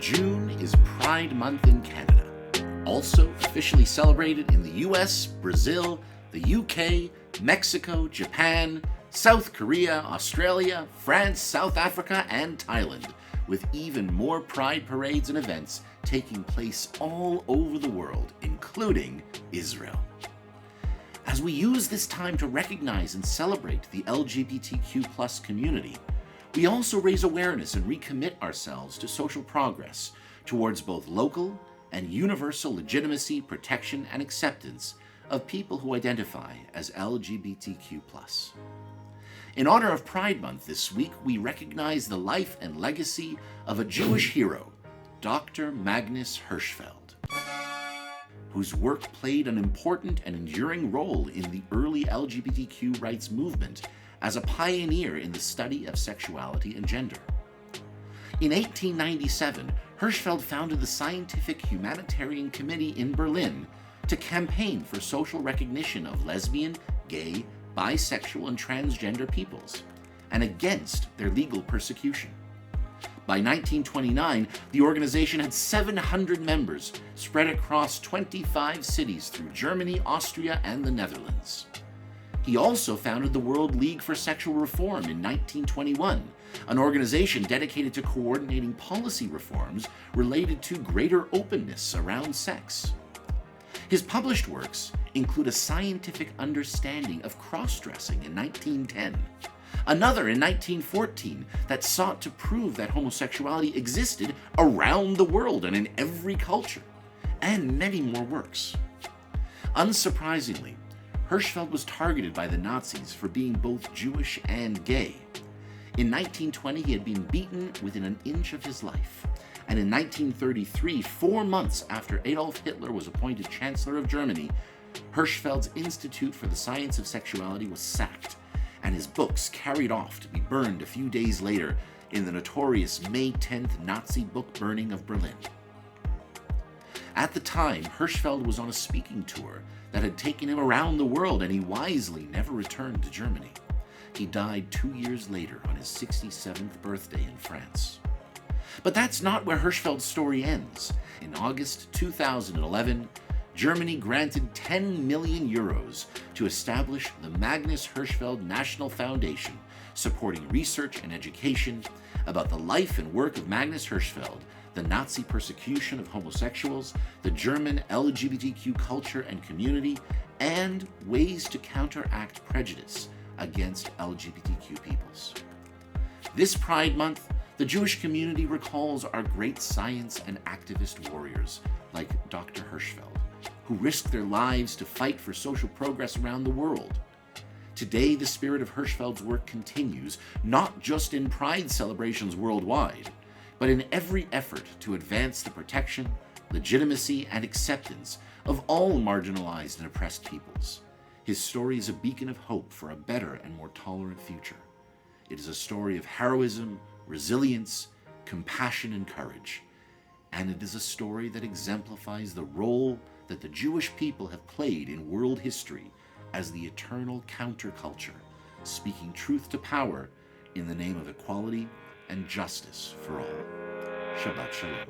June is Pride Month in Canada, also officially celebrated in the US, Brazil, the UK, Mexico, Japan, South Korea, Australia, France, South Africa, and Thailand, with even more Pride parades and events taking place all over the world, including Israel. As we use this time to recognize and celebrate the LGBTQ+ community, we also raise awareness and recommit ourselves to social progress towards both local and universal legitimacy, protection, and acceptance of people who identify as LGBTQ+. In honor of Pride Month this week, we recognize the life and legacy of a Jewish hero, Dr. Magnus Hirschfeld, whose work played an important and enduring role in the early LGBTQ rights movement as a pioneer in the study of sexuality and gender. In 1897, Hirschfeld founded the Scientific Humanitarian Committee in Berlin to campaign for social recognition of lesbian, gay, bisexual, and transgender peoples, and against their legal persecution. By 1929, the organization had 700 members spread across 25 cities through Germany, Austria, and the Netherlands. He also founded the World League for Sexual Reform in 1921, an organization dedicated to coordinating policy reforms related to greater openness around sex. His published works include a scientific understanding of cross-dressing in 1910, another in 1914 that sought to prove that homosexuality existed around the world and in every culture, and many more works. Unsurprisingly, Hirschfeld was targeted by the Nazis for being both Jewish and gay. In 1920, he had been beaten within an inch of his life, and in 1933, 4 months after Adolf Hitler was appointed Chancellor of Germany, Hirschfeld's Institute for the Science of Sexuality was sacked, and his books carried off to be burned a few days later in the notorious May 10th Nazi book burning of Berlin. At the time, Hirschfeld was on a speaking tour that had taken him around the world, and he wisely never returned to Germany. He died 2 years later on his 67th birthday in France. But that's not where Hirschfeld's story ends. In August 2011, Germany granted 10 million euros to establish the Magnus Hirschfeld National Foundation, supporting research and education about the life and work of Magnus Hirschfeld, the Nazi persecution of homosexuals, the German LGBTQ culture and community, and ways to counteract prejudice against LGBTQ peoples. This Pride Month, the Jewish community recalls our great science and activist warriors like Dr. Hirschfeld, who risked their lives to fight for social progress around the world. Today, the spirit of Hirschfeld's work continues, not just in Pride celebrations worldwide, but in every effort to advance the protection, legitimacy, and acceptance of all marginalized and oppressed peoples. His story is a beacon of hope for a better and more tolerant future. It is a story of heroism, resilience, compassion, and courage. And it is a story that exemplifies the role that the Jewish people have played in world history as the eternal counterculture, speaking truth to power in the name of equality and justice for all. Shabbat Shalom.